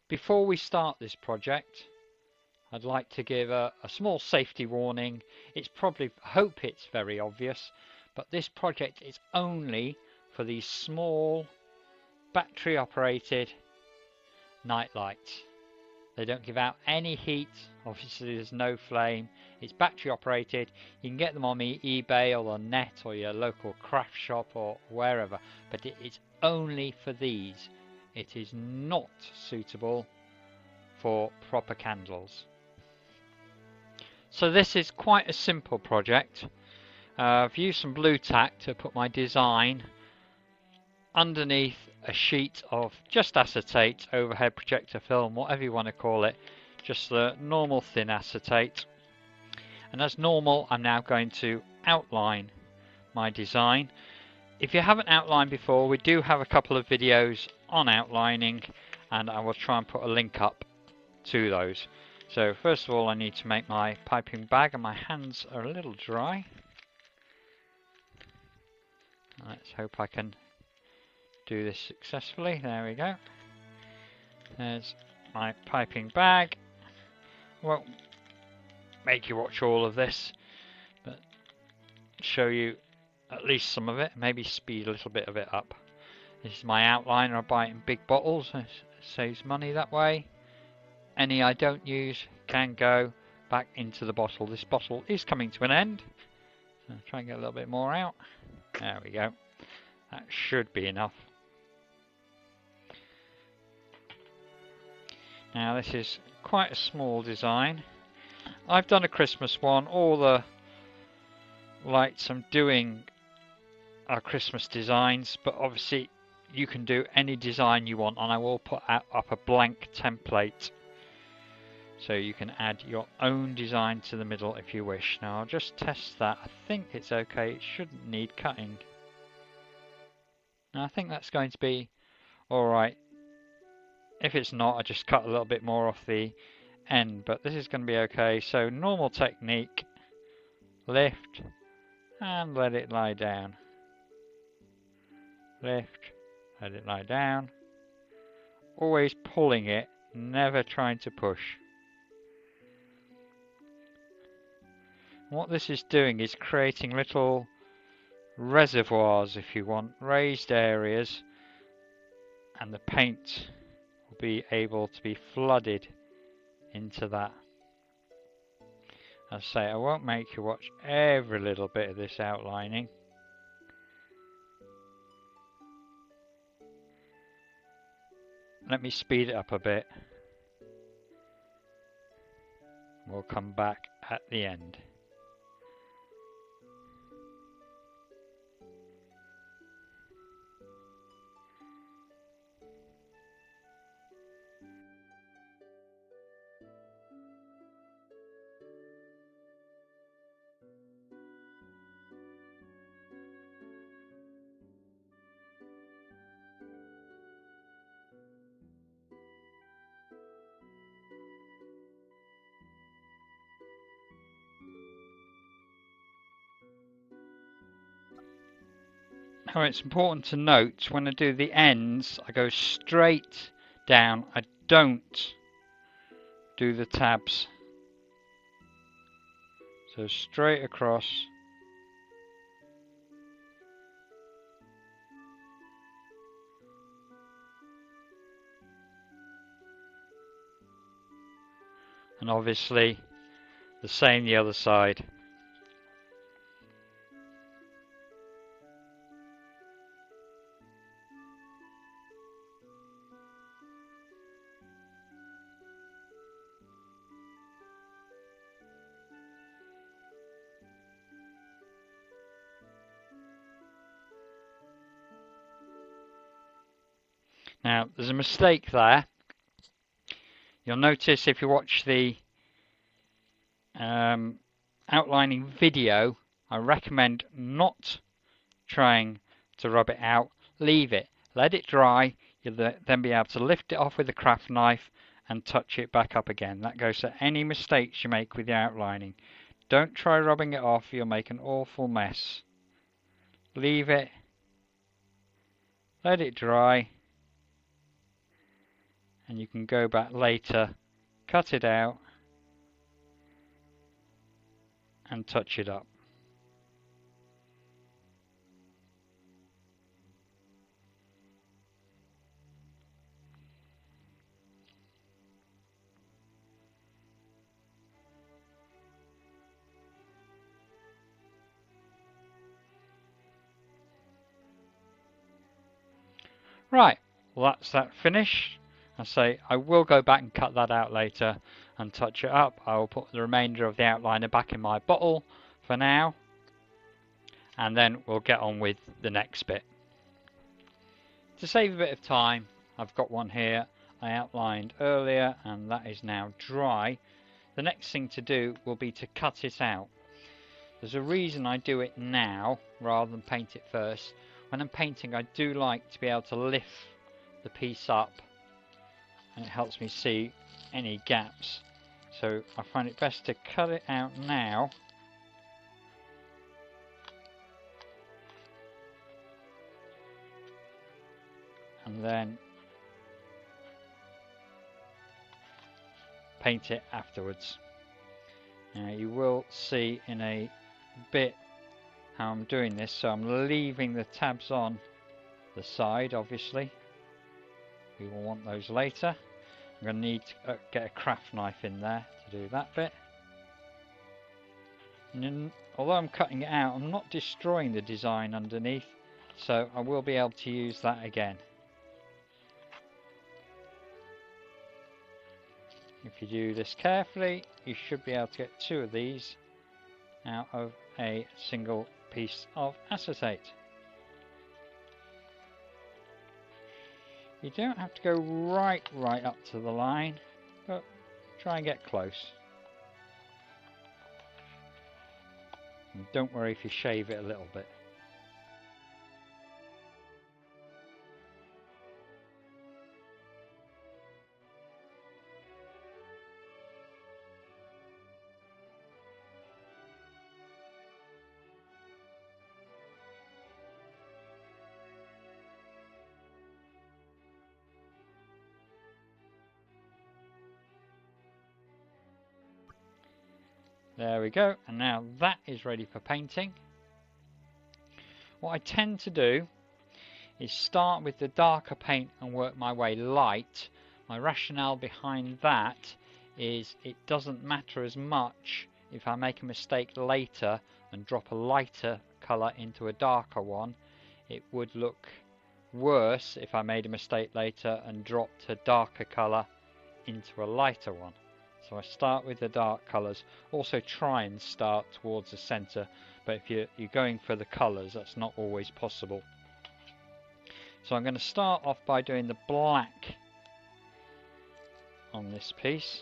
Before we start this project, I'd like to give a small safety warning. It's probably, hope it's very obvious, but this project is only for these small battery operated night lights. They don't give out any heat, obviously there's no flame, it's battery operated. You can get them on eBay or the net or your local craft shop or wherever, but it is only for these. It is not suitable for proper candles. So this is quite a simple project. I've used some blue tack to put my design underneath a sheet of just acetate, overhead projector film, whatever you want to call it, just the normal thin acetate. And as normal, I'm now going to outline my design. If you haven't outlined before, we do have a couple of videos on outlining, and I will try and put a link up to those. So first of all, I need to make my piping bag, and my hands are a little dry. Let's hope I can do this successfully. There we go. There's my piping bag. Won't make you watch all of this, but show you at least some of it, maybe speed a little bit of it up. This is my outliner. I buy it in big bottles, it saves money that way. Any I don't use can go back into the bottle. This bottle is coming to an end, so I'll try and get a little bit more out. There we go. That should be enough. Now this is quite a small design. I've done a Christmas one. All the lights I'm doing are Christmas designs, but obviously you can do any design you want, and I will put up a blank template so you can add your own design to the middle if you wish. Now I'll just test that. I think it's okay. It shouldn't need cutting. Now I think that's going to be alright. If it's not, I just cut a little bit more off the end, but this is going to be okay. So normal technique, lift and let it lie down. Lift, let it lie down. Always pulling it, never trying to push. What this is doing is creating little reservoirs, if you want, raised areas, and the paint will be able to be flooded into that. As I say, I won't make you watch every little bit of this outlining. Let me speed it up a bit. We'll come back at the end. Now it's important to note when I do the ends, I go straight down. I don't do the tabs. So straight across. And obviously the same the other side. Now, there's a mistake there. You'll notice if you watch the outlining video, I recommend not trying to rub it out. Leave it. Let it dry. You'll then be able to lift it off with a craft knife and touch it back up again. That goes to any mistakes you make with the outlining. Don't try rubbing it off. You'll make an awful mess. Leave it. Let it dry. and you can go back later, cut it out and touch it up. Right, well that's that finished. I say I will go back and cut that out later and touch it up. I will put the remainder of the outliner back in my bottle for now, and then we'll get on with the next bit. To save a bit of time, I've got one here I outlined earlier and that is now dry. The next thing to do will be to cut it out. There's a reason I do it now rather than paint it first. When I'm painting, I do like to be able to lift the piece up, and it helps me see any gaps. So I find it best to cut it out now. And then paint it afterwards. Now you will see in a bit how I'm doing this, so I'm leaving the tabs on the side. Obviously we will want those later. I'm going to need to get a craft knife in there to do that bit. And then, although I'm cutting it out, I'm not destroying the design underneath, so I will be able to use that again. If you do this carefully, you should be able to get two of these out of a single piece of acetate. You don't have to go right up to the line, but try and get close. And don't worry if you shave it a little bit. There we go, and now that is ready for painting. What I tend to do is start with the darker paint and work my way light. My rationale behind that is it doesn't matter as much if I make a mistake later and drop a lighter colour into a darker one. It would look worse if I made a mistake later and dropped a darker colour into a lighter one. So I start with the dark colours. Also try and start towards the centre, but if you're going for the colours, that's not always possible. So I'm going to start off by doing the black on this piece.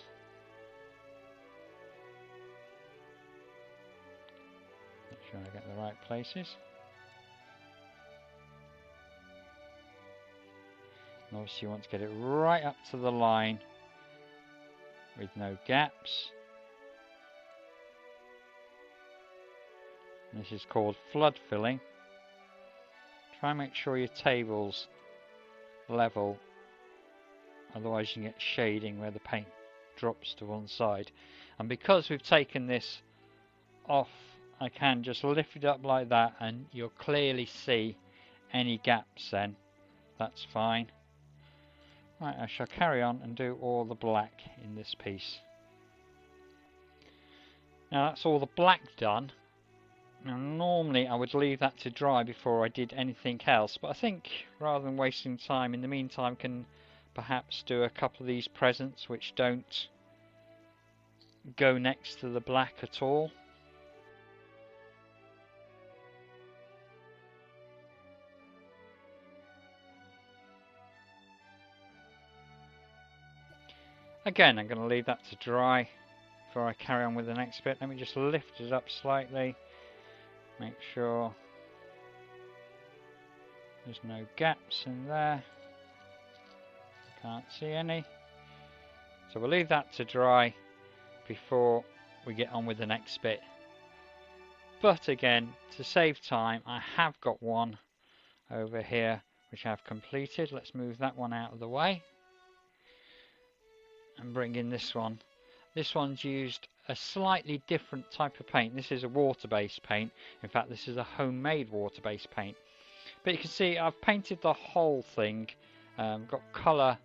Make sure I get the right places. And obviously you want to get it right up to the line with no gaps. This is called flood filling. Try and make sure your table's level, otherwise you can get shading where the paint drops to one side. And because we've taken this off, I can just lift it up like that and you'll clearly see any gaps then. That's fine. Right, I shall carry on and do all the black in this piece. Now that's all the black done. Now normally I would leave that to dry before I did anything else, but I think rather than wasting time in the meantime, can perhaps do a couple of these presents which don't go next to the black at all. Again, I'm going to leave that to dry before I carry on with the next bit. Let me just lift it up slightly, make sure there's no gaps in there. Can't see any. So we'll leave that to dry before we get on with the next bit. But again, to save time, I have got one over here which I've completed. Let's move that one out of the way. and bring in this one. This one's used a slightly different type of paint. This is a water-based paint. In fact, this is a homemade water-based paint. But you can see I've painted the whole thing, got colour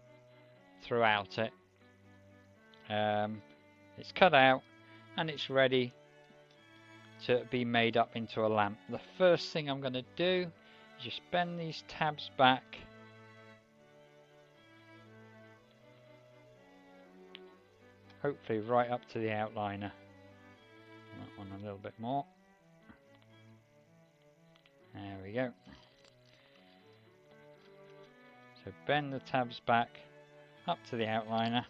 throughout it. It's cut out and it's ready to be made up into a lamp. The first thing I'm going to do is just bend these tabs back. Hopefully right up to the outliner. That one a little bit more. There we go. So bend the tabs back up to the outliner.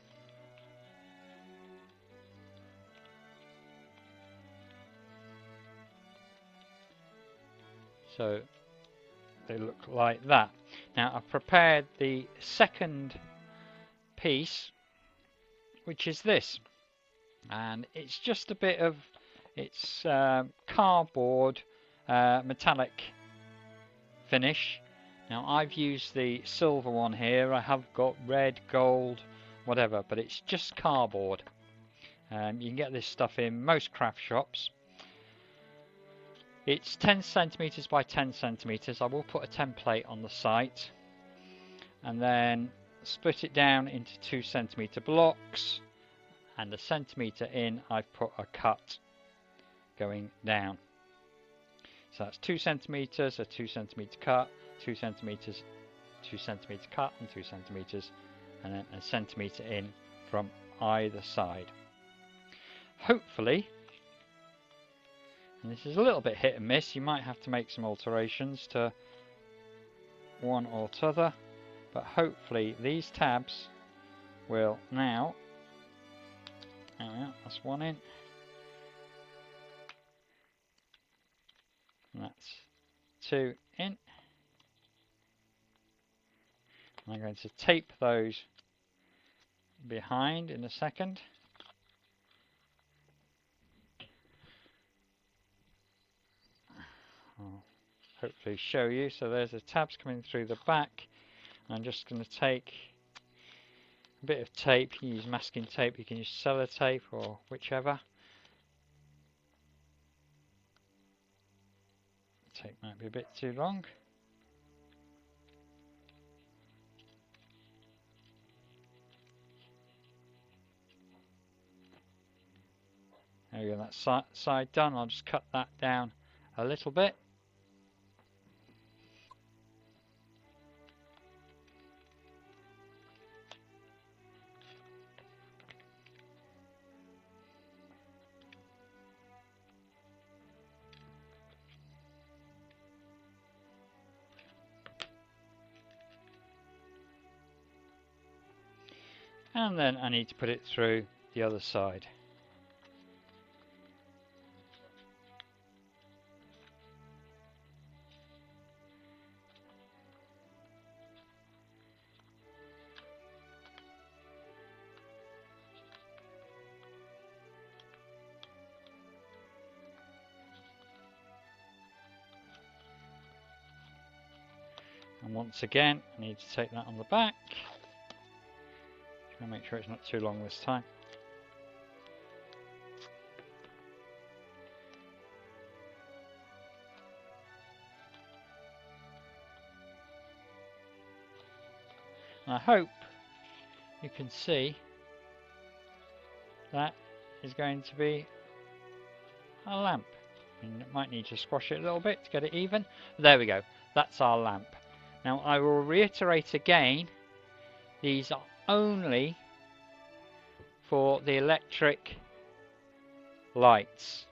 So they look like that. Now I've prepared the second piece, which is this, and it's just a bit of cardboard metallic finish. Now I've used the silver one here. I have got red, gold, whatever, but it's just cardboard. You can get this stuff in most craft shops. It's 10 centimeters by 10 centimeters. I will put a template on the site, and then split it down into 2 centimeter blocks, and a centimeter in I've put a cut going down. So that's 2 centimeters, a 2 centimeter cut, 2 centimeters, 2 centimeter cut, and 2 centimeters, and then a centimeter in from either side. Hopefully, and this is a little bit hit and miss, you might have to make some alterations to one or t'other, but hopefully these tabs will now, there we are, that's one in, and that's 2 in. I'm going to tape those behind in a second. I'll hopefully show you. So there's the tabs coming through the back. I'm just going to take a bit of tape. You can use masking tape, you can use sellotape or whichever. Tape might be a bit too long. There we go, that side done. I'll just cut that down a little bit. And then I need to put it through the other side. And once again, I need to take that on the back. Try and make sure it's not too long this time. And I hope you can see that is going to be a lamp. And it might need to squash it a little bit to get it even. There we go. That's our lamp. Now I will reiterate again, these are only for the electric lights.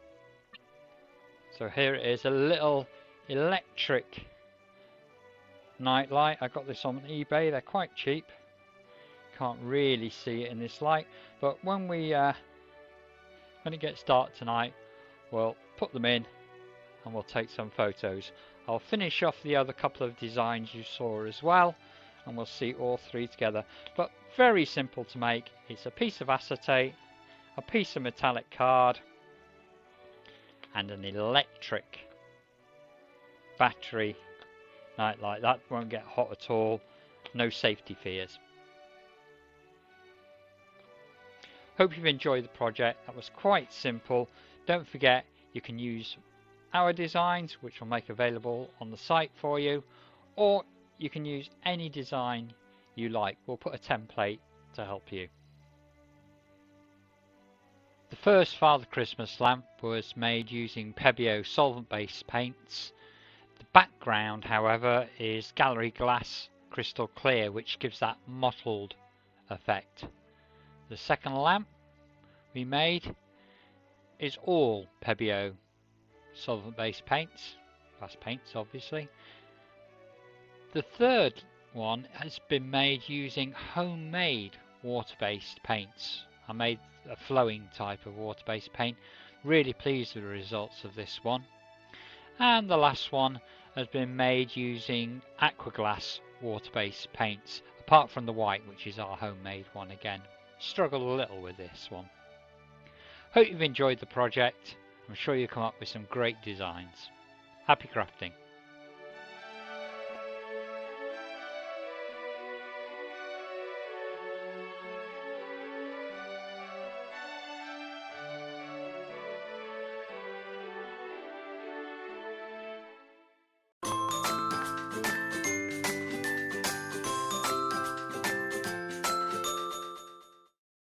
So here it is, a little electric night light. I got this on eBay, they're quite cheap. Can't really see it in this light, but when it gets dark tonight, we'll put them in and we'll take some photos. I'll finish off the other couple of designs you saw as well, and we'll see all three together. But very simple to make. It's a piece of acetate, a piece of metallic card, and an electric battery night light. That won't get hot at all, no safety fears. Hope you've enjoyed the project. That was quite simple. Don't forget you can use our designs, which will make available on the site for you, or you can use any design you like. We'll put a template to help you. The first Father Christmas lamp was made using Pebeo solvent-based paints. The background, however, is Gallery Glass crystal clear, which gives that mottled effect. The second lamp we made is all Pebeo solvent-based paints, glass paints obviously. The third one has been made using homemade water-based paints. I made a flowing type of water-based paint. Really pleased with the results of this one. And the last one has been made using Aquaglass water-based paints, apart from the white, which is our homemade one again. Struggled a little with this one. Hope you've enjoyed the project. I'm sure you'll come up with some great designs. Happy crafting!